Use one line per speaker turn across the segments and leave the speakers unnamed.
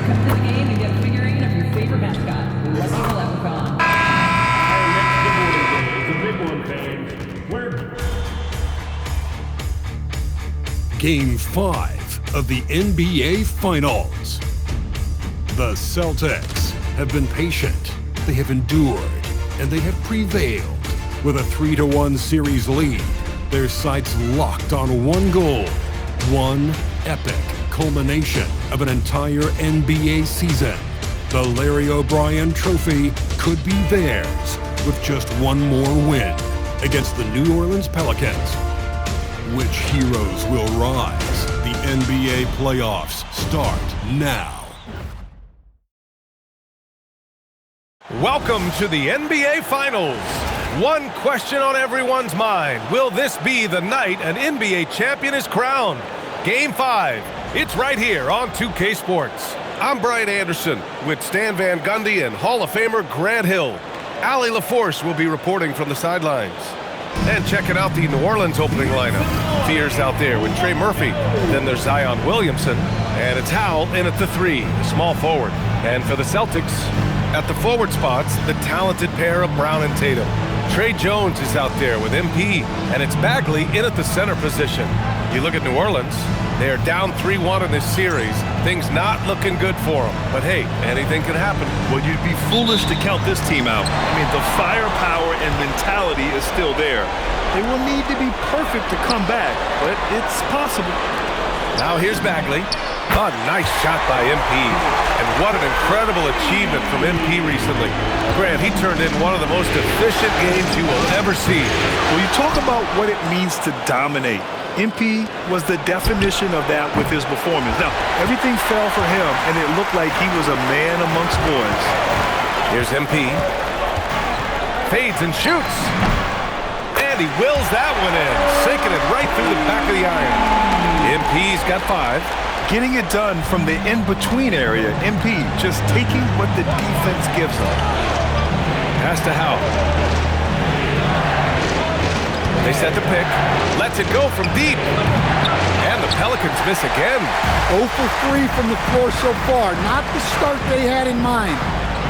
come to the game and get a figurine of your favorite mascot, Lucky the Leprechaun.
Our next giveaway day is a big one, fans.
Game 5 of the NBA Finals. The Celtics have been patient, they have endured, and they have prevailed. With a 3-1 series lead, their sights locked on one goal, one epic culmination of an entire NBA season. The Larry O'Brien Trophy could be theirs with just one more win against the New Orleans Pelicans. Which heroes will rise? The NBA playoffs start now.
Welcome to the NBA Finals. One question on everyone's mind. Will this be the night an NBA champion is crowned? Game 5. It's right here on 2K Sports. I'm Brian Anderson with Stan Van Gundy and Hall of Famer Grant Hill. Allie LaForce will be reporting from the sidelines. And checking out the New Orleans opening lineup. Fears out there with Trey Murphy. Then there's Zion Williamson. And it's Howell in at the 3, small forward. And for the Celtics, at the forward spots, the talented pair of Brown and Tatum. Trey Jones is out there with MP, and it's Bagley in at the center position. You look at New Orleans, they are down 3-1 in this series. Things not looking good for them. But hey, anything can happen.
Well, you'd be foolish to count this team out. I mean, the firepower and mentality is still there. They will need to be perfect to come back, but it's possible.
Now here's Bagley. A nice shot by MP. And what an incredible achievement from MP recently. Grant, he turned in one of the most efficient games you will ever see.
When you talk about what it means to dominate, MP was the definition of that with his performance. Now, everything fell for him, and it looked like he was a man amongst boys.
Here's MP. Fades and shoots. And he wills that one in, sinking it right through the back of the iron. MP's got 5.
Getting it done from the in-between area, MP just taking what the defense gives him.
Pass to Howell. They set the pick. Lets it go from deep. And the Pelicans miss again.
0 for 3 from the floor so far. Not the start they had in mind.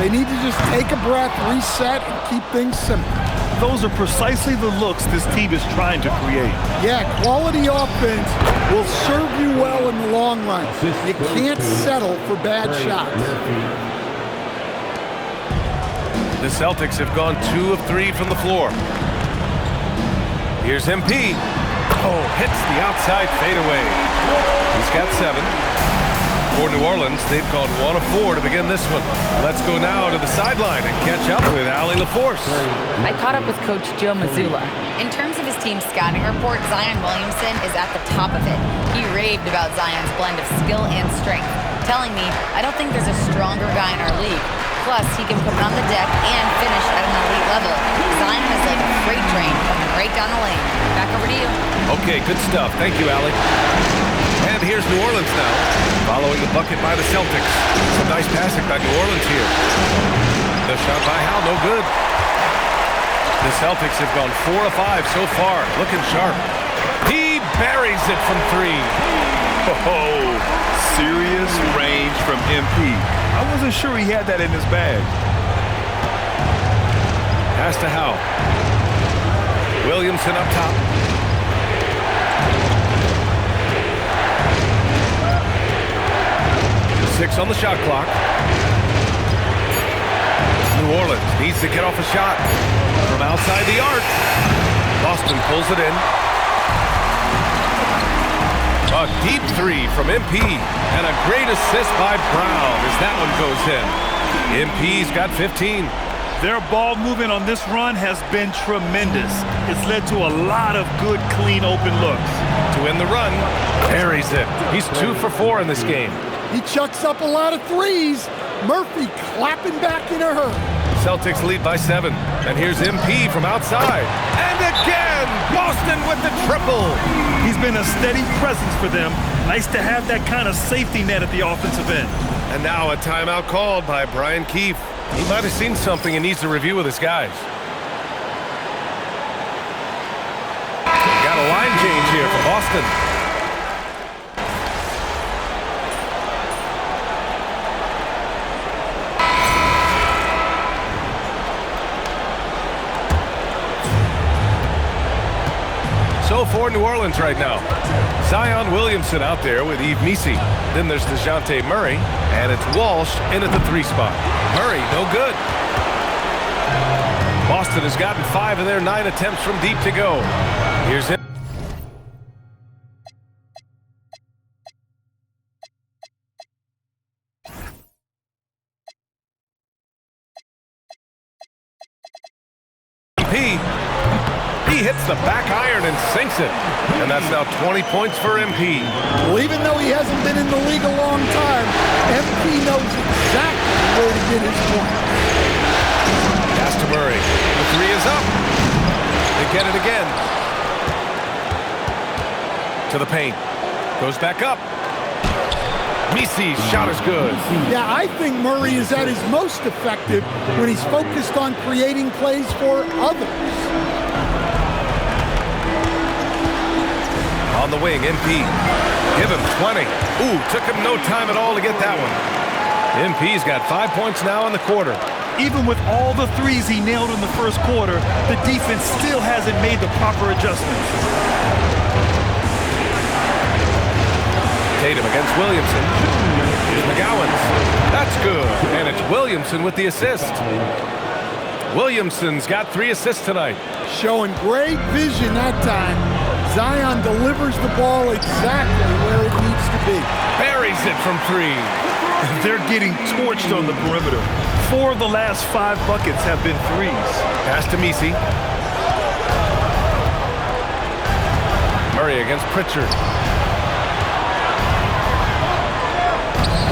They need to just take a breath, reset, and keep things simple.
Those are precisely the looks this team is trying to create.
Yeah, quality offense will serve you well in the long run. You can't settle for bad shots.
The Celtics have gone 2 of 3 from the floor. Here's MP. Oh, hits the outside fadeaway. He's got 7. For New Orleans, they've gone 1 of 4 to begin this one. Let's go now to the sideline and catch up with Allie LaForce.
I caught up with Coach Joe Mazzulla.
In terms of his team's scouting report, Zion Williamson is at the top of it. He raved about Zion's blend of skill and strength, telling me, I don't think there's a stronger guy in our league. Plus, he can put it on the deck and finish at an elite level. Zion is like a freight train coming right down the lane. Back over to you.
Okay, good stuff. Thank you, Allie. And here's New Orleans now, following the bucket by the Celtics. Some nice passing by New Orleans here. The shot by Howell, no good. The Celtics have gone 4 of 5 so far, looking sharp. He buries it from 3.
Oh, serious range from MP. I wasn't sure he had that in his bag.
Pass to Howell. Williamson up top. 6 on the shot clock. New Orleans needs to get off a shot from outside the arc. Boston pulls it in. A deep 3 from MP, and a great assist by Brown as that one goes in. MP's got 15.
Their ball movement on this run has been tremendous. It's led to a lot of good, clean, open looks.
To win the run, buries it. He's 2 for 4 in this game.
He chucks up a lot of threes. Murphy clapping back in a hurry.
Celtics lead by 7. And here's MP from outside. And again, Boston with the triple.
He's been a steady presence for them. Nice to have that kind of safety net at the offensive end.
And now a timeout called by Brian Keefe. He might have seen something and needs to review with his guys. Got a line change here for Boston. for New Orleans right now. Zion Williamson out there with Yves Missi. Then there's DeJounte Murray, and it's Walsh in at the 3 spot. Murray, no good. Boston has gotten 5 of their 9 attempts from deep to go. Here's him. He hits the back iron and sinks it. And that's now 20 points for MP.
Well, even though he hasn't been in the league a long time, MP knows exactly where to get his point.
Pass to Murray. The 3 is up. They get it again. To the paint. Goes back up. Misi's shot is good.
Yeah, I think Murray is at his most effective when he's focused on creating plays for others.
On the wing, MP. Give him 20. Ooh, took him no time at all to get that one. MP's got 5 points now in the quarter.
Even with all the threes he nailed in the first quarter, the defense still hasn't made the proper adjustments.
Tatum against Williamson. Here's McGowan's. That's good. And it's Williamson with the assist. Williamson's got 3 assists tonight.
Showing great vision that time. Zion delivers the ball exactly where it needs to be.
Buries it from 3.
They're getting torched on the perimeter. 4 of the last 5 buckets have been threes.
Pass to Missi. Murray against Pritchard.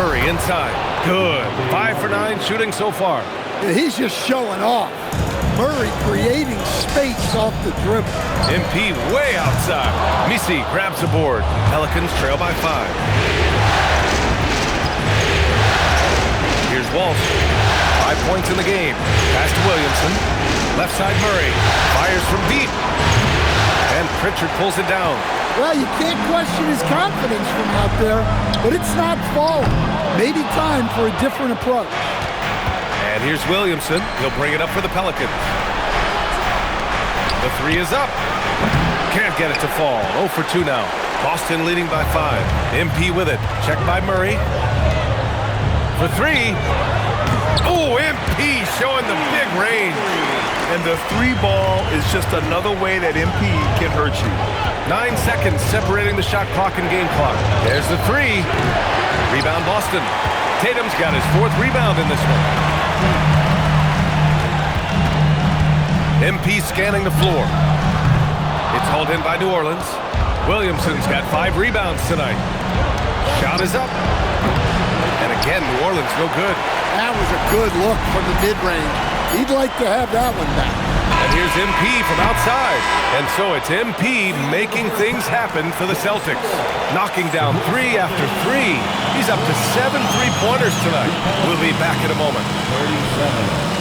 Murray inside. Good. 5 for 9 shooting so far.
He's just showing off. Murray creating space off the dribble.
MP way outside. Missi grabs the board. Pelicans trail by 5. Here's Walsh. 5 points in the game. Pass to Williamson. Left side Murray. Fires from deep. And Pritchard pulls it down.
Well, you can't question his confidence from out there, but it's not falling. Maybe time for a different approach.
And here's Williamson. He'll bring it up for the Pelicans. The 3 is up. Can't get it to fall. 0 for 2 now. Boston leading by 5. MP with it. Checked by Murray. For 3. Oh, MP showing the big range.
And the 3 ball is just another way that MP can hurt you.
9 seconds separating the shot clock and game clock. There's the 3. Rebound Boston. Tatum's got his 4th rebound in this one. MP scanning the floor. It's hauled in by New Orleans. Williamson's got 5 rebounds tonight. Shot is up. And again, New Orleans no good.
That was a good look from the mid-range. He'd like to have that one back.
And here's MP from outside. And so it's MP making things happen for the Celtics. Knocking down 3 after 3. He's up to 7 3-pointers tonight. We'll be back in a moment.
37.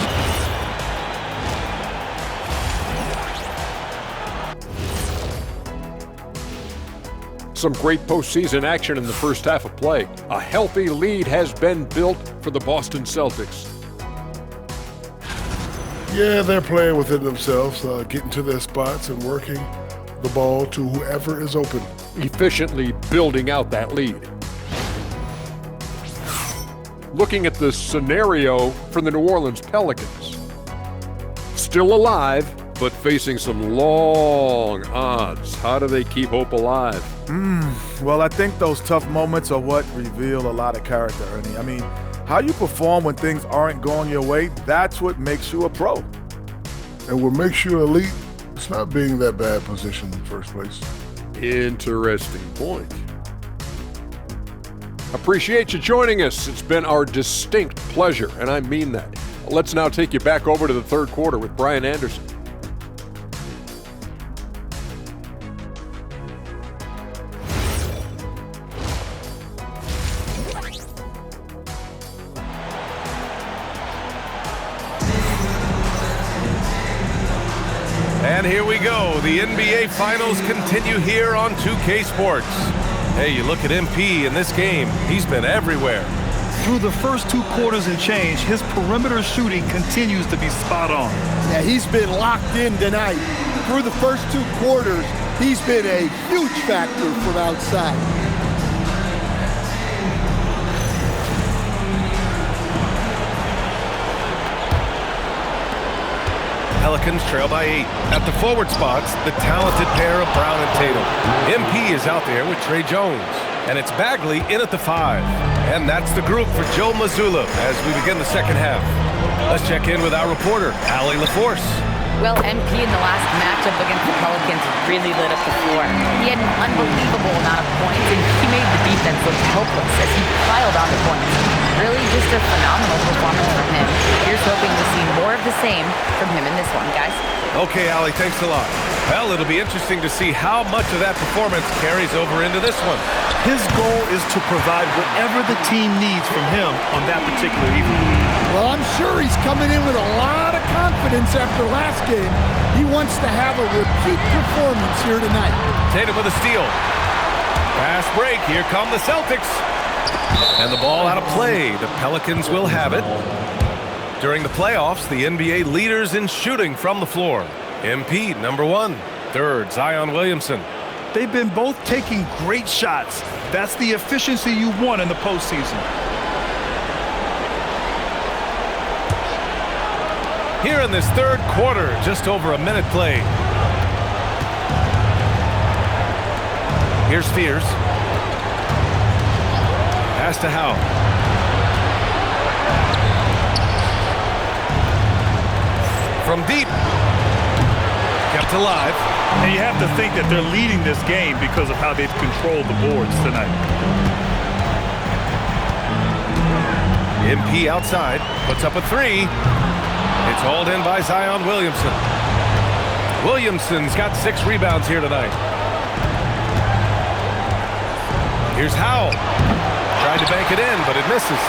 Some great postseason action in the first half of play. A healthy lead has been built for the Boston Celtics.
Yeah, they're playing within themselves, getting to their spots and working the ball to whoever is open.
Efficiently building out that lead. Looking at the scenario for the New Orleans Pelicans. Still alive, but facing some long odds. How do they keep hope alive?
Well, I think those tough moments are what reveal a lot of character, Ernie. I mean, how you perform when things aren't going your way, that's what makes you a pro.
And what makes you elite, it's not being that bad position in the first place.
Interesting point. Appreciate you joining us. It's been our distinct pleasure, and I mean that. Let's now take you back over to the third quarter with Brian Anderson.
And here we go. The NBA Finals continue here on 2K Sports. Hey, you look at MP in this game, he's been everywhere.
Through the first 2 quarters and change, his perimeter shooting continues to be spot on.
Yeah, he's been locked in tonight. Through the first 2 quarters, He's been a huge factor from outside.
Pelicans trail by 8. At the forward spots, the talented pair of Brown and Tatum. MP is out there with Trey Jones. And it's Bagley in at the 5. And that's the group for Joe Mazzulla as we begin the second half. Let's check in with our reporter, Allie LaForce.
Well, MP in the last matchup against the Pelicans really lit up the floor. He had an unbelievable amount of points, and he made the defense look helpless as he piled on the points. Really just a phenomenal performance from him. Here's hoping to see more of the same from him in this one, guys.
Okay, Allie, thanks a lot. Well, it'll be interesting to see how much of that performance carries over into this one.
His goal is to provide whatever the team needs from him on that particular evening.
Well, I'm sure he's coming in with a lot of confidence after last game. He wants to have a repeat performance here tonight.
Tatum with a steal. Fast break. Here come the Celtics. And the ball out of play. The Pelicans will have it. During the playoffs, the NBA leaders in shooting from the floor. MP, number 1. Third, Zion Williamson.
They've been both taking great shots. That's the efficiency you want in the postseason.
Here in this third quarter, just over a minute played. Here's Fears. Pass to Howe. From deep. Kept alive.
And you have to think that they're leading this game because of how they've controlled the boards tonight.
MP outside. Puts up a 3. It's hauled in by Zion Williamson. Williamson's got 6 rebounds here tonight. Here's Howe. Tried to bank it in, but it misses.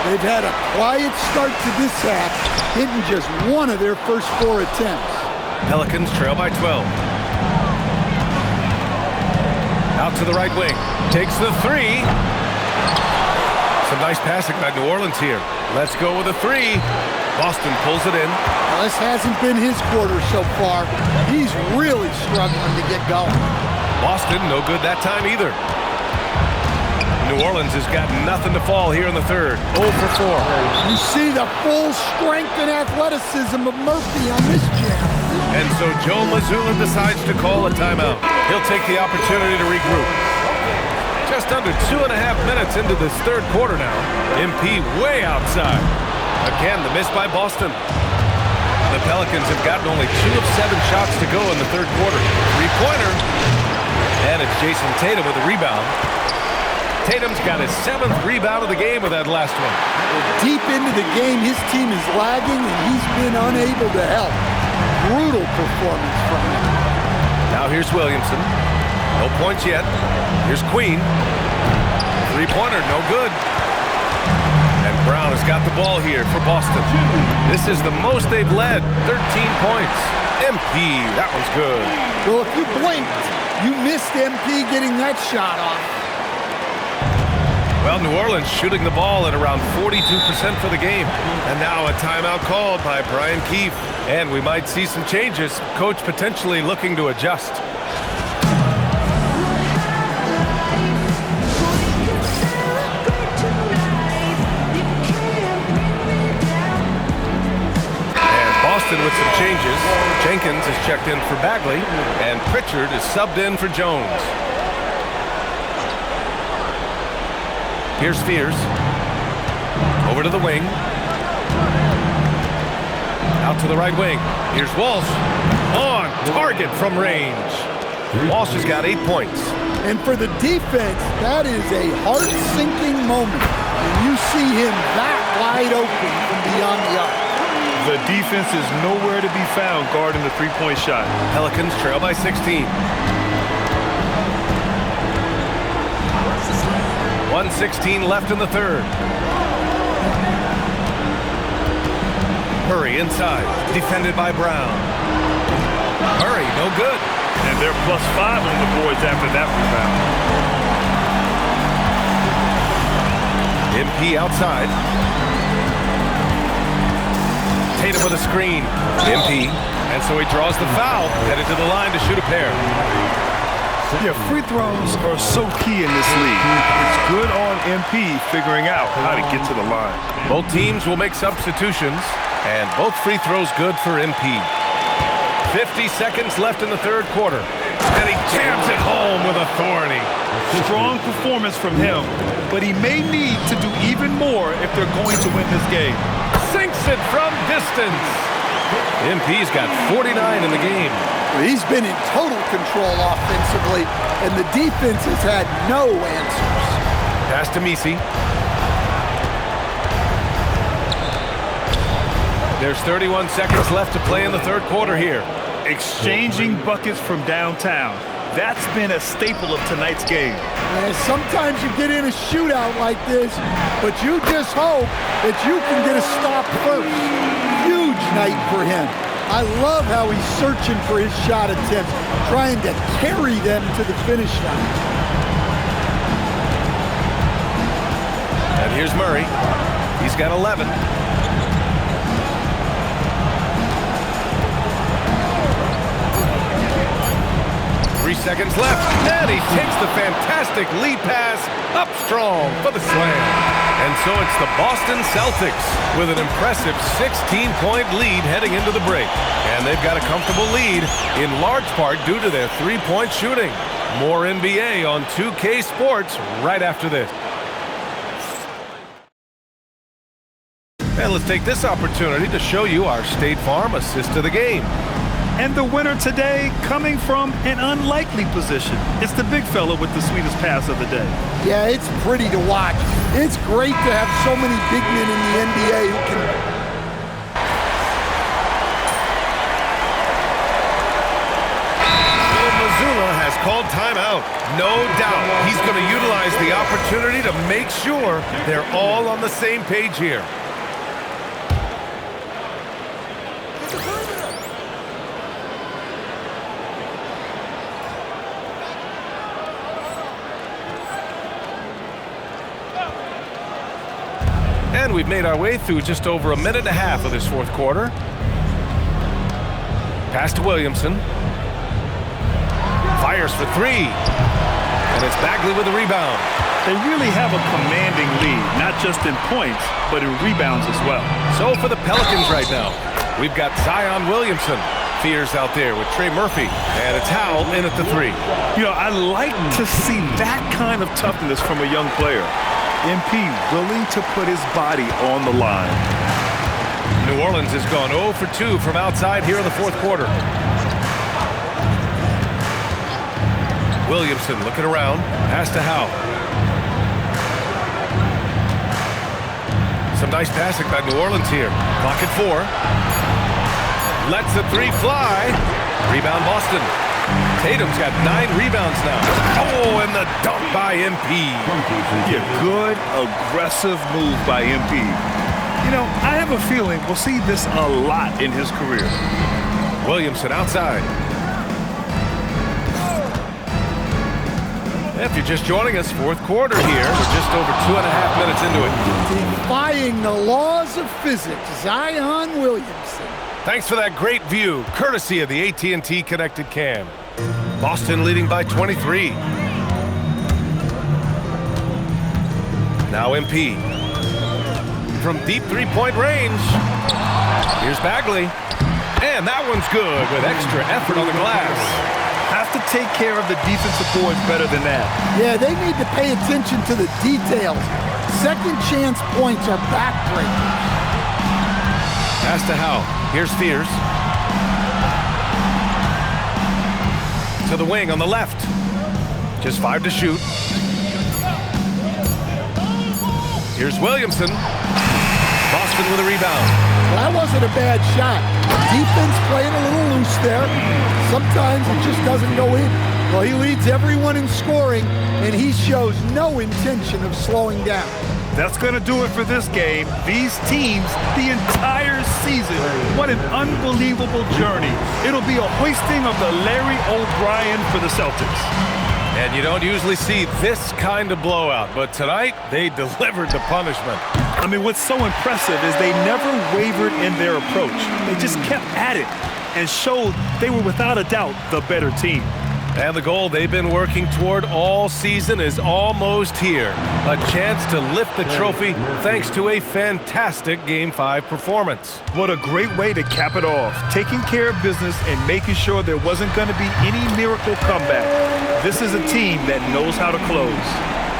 They've had a quiet start to this half, hitting just one of their first 4 attempts.
Pelicans trail by 12. Out to the right wing. Takes the 3. Some nice passing by New Orleans here. Let's go with a 3. Boston pulls it in.
Well, this hasn't been his quarter so far. He's really struggling to get going.
Boston, no good that time either. New Orleans has got nothing to fall here in the third. 0 for 4.
You see the full strength and athleticism of Murphy on this jam.
And so Joe Mazzulla decides to call a timeout. He'll take the opportunity to regroup. Just under 2.5 minutes into this third quarter now. MP way outside. Again, the miss by Boston. The Pelicans have gotten only 2 of 7 shots to go in the third quarter. 3-pointer. And it's Jason Tatum with a rebound. Tatum's got his 7th rebound of the game with that last one.
Deep into the game, his team is lagging, and he's been unable to help. Brutal performance from him.
Now here's Williamson. No points yet. Here's Queen. 3-pointer, no good. And Brown has got the ball here for Boston. This is the most they've led, 13 points. MP, that one's good.
Well, if you blinked, you missed MP getting that shot off.
Well, New Orleans shooting the ball at around 42% for the game. And now a timeout called by Brian Keefe. And we might see some changes. Coach potentially looking to adjust. With some changes. Jenkins is checked in for Bagley, and Pritchard is subbed in for Jones. Here's Fears. Over to the wing. Out to the right wing. Here's Walsh. On target from range. Walsh has got 8 points.
And for the defense, that is a heart-sinking moment. And you see him that wide open from beyond the arc.
The defense is nowhere to be found guarding the three-point shot.
Pelicans trail by 16. 1:16 left in the third. Murray inside, defended by Brown. Murray, no good.
And they're +5 on the boards after that rebound.
MP outside. Tatum with a screen. MP. And so he draws the foul, headed to the line to shoot a pair.
Yeah, free throws are so key in this league. It's good on MP figuring out how to get to the line.
Both teams will make substitutions, and both free throws good for MP. 50 seconds left in the third quarter, and he jams it home with authority.
Strong performance from him, but he may need to do even more if they're going to win this game.
Sinks it from distance. MP's got 49 in the game.
He's been in total control offensively, and the defense has had no answers.
Pass to Misi. There's 31 seconds left to play in the third quarter here.
Exchanging buckets from downtown. That's been a staple of tonight's game.
Sometimes you get in a shootout like this, but you just hope that you can get a stop first. Huge night for him. I love how he's searching for his shot attempts, trying to carry them to the finish line.
And here's Murray. He's got 11. 3 seconds left, and he takes the fantastic lead pass up strong for the slam. And so it's the Boston Celtics with an impressive 16-point lead heading into the break. And they've got a comfortable lead in large part due to their three-point shooting. More NBA on 2K Sports right after this. And let's take this opportunity to show you our State Farm assist to the game.
And the winner today coming from an unlikely position. It's the big fella with the sweetest pass of the day.
Yeah, it's pretty to watch. It's great to have so many big men in the NBA who can...
Mazzulla has called timeout. No doubt he's going to utilize the opportunity to make sure they're all on the same page here. And we've made our way through just over a minute and a half of this fourth quarter. Pass to Williamson. Fires for three. And it's Bagley with the rebound.
They really have a commanding lead, not just in points, but in rebounds as well.
So for the Pelicans right now, we've got Zion Williamson. Fears out there with Trey Murphy. And it's Howell in at the three.
You know, I like to see that kind of toughness from a young player. MP willing to put his body on the line.
New Orleans has gone 0 for 2 from outside here in the fourth quarter. Williamson looking around. Pass to Howell. Some nice passing by New Orleans here. Clock at 4. Lets the three fly. Rebound Boston. Tatum's got 9 rebounds now. Oh, and the dunk by MP.
Yeah, good, aggressive move by MP. You know, I have a feeling we'll see this a lot in his career.
Williamson outside. If you're just joining us, fourth quarter here. We're just over 2.5 minutes into it.
Defying the laws of physics, Zion Williamson.
Thanks for that great view, courtesy of the AT&T Connected Cam. Boston leading by 23. Now MP. From deep three-point range. Here's Bagley. And that one's good with extra effort on the glass.
Have to take care of the defensive boards better than that.
Yeah, they need to pay attention to the details. Second chance points are backbreakers.
Pass to Howell. Here's Fears. To the wing on the left. Just 5 to shoot. Here's Williamson. Boston with a rebound.
Well, that wasn't a bad shot. Defense playing a little loose there. Sometimes it just doesn't go in. Well, he leads everyone in scoring, and he shows no intention of slowing down.
That's going to do it for this game. These teams, the entire season, what an unbelievable journey. It'll be a hoisting of the Larry O'Brien for the Celtics.
And you don't usually see this kind of blowout, but tonight they delivered the punishment.
I mean, what's so impressive is they never wavered in their approach. They just kept at it and showed they were without a doubt the better team.
And the goal they've been working toward all season is almost here. A chance to lift the trophy thanks to a fantastic Game 5 performance.
What a great way to cap it off. Taking care of business and making sure there wasn't going to be any miracle comeback. This is a team that knows how to close.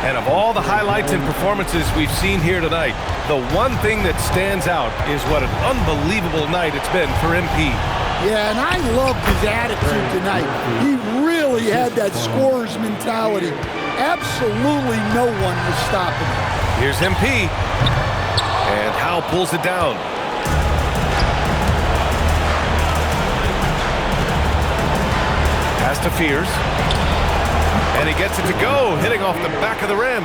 And of all the highlights and performances we've seen here tonight, the one thing that stands out is what an unbelievable night it's been for MP.
Yeah, and I loved his attitude tonight. He really had that scorer's mentality. Absolutely no one was stopping him.
Here's MP. And Howe pulls it down. Pass to Fears. And he gets it to go, hitting off the back of the rim.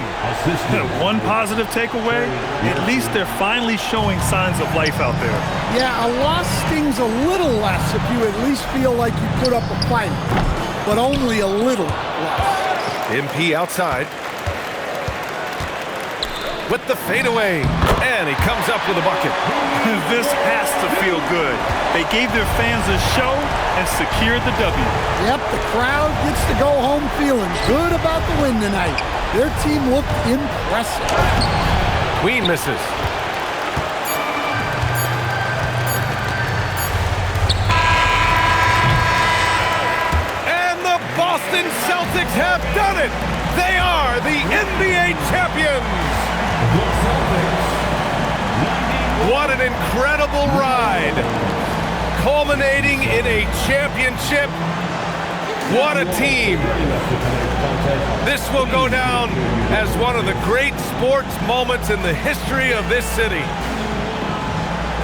One positive takeaway, at least they're finally showing signs of life out there.
Yeah, a loss stings a little less if you at least feel like you put up a fight, but only a little less.
MP outside. With the fadeaway. And he comes up with a bucket.
This has to feel good. They gave their fans a show and secured the W.
Yep, the crowd gets to go home feeling good about the win tonight. Their team looked impressive.
Queen misses. And the Boston Celtics have done it! They are the NBA champions! What an incredible ride! Culminating in a championship. What a team! This will go down as one of the great sports moments in the history of this city.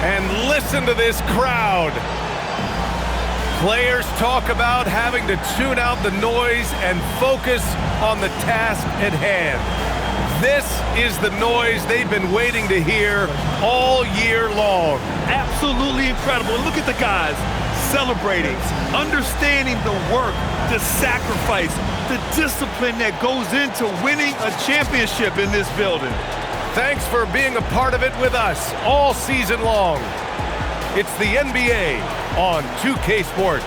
And listen to this crowd. Players talk about having to tune out the noise and focus on the task at hand. This is the noise they've been waiting to hear all year long.
Absolutely incredible. Look at the guys celebrating, understanding the work, the sacrifice, the discipline that goes into winning a championship in this building.
Thanks for being a part of it with us all season long. It's the NBA on 2K Sports.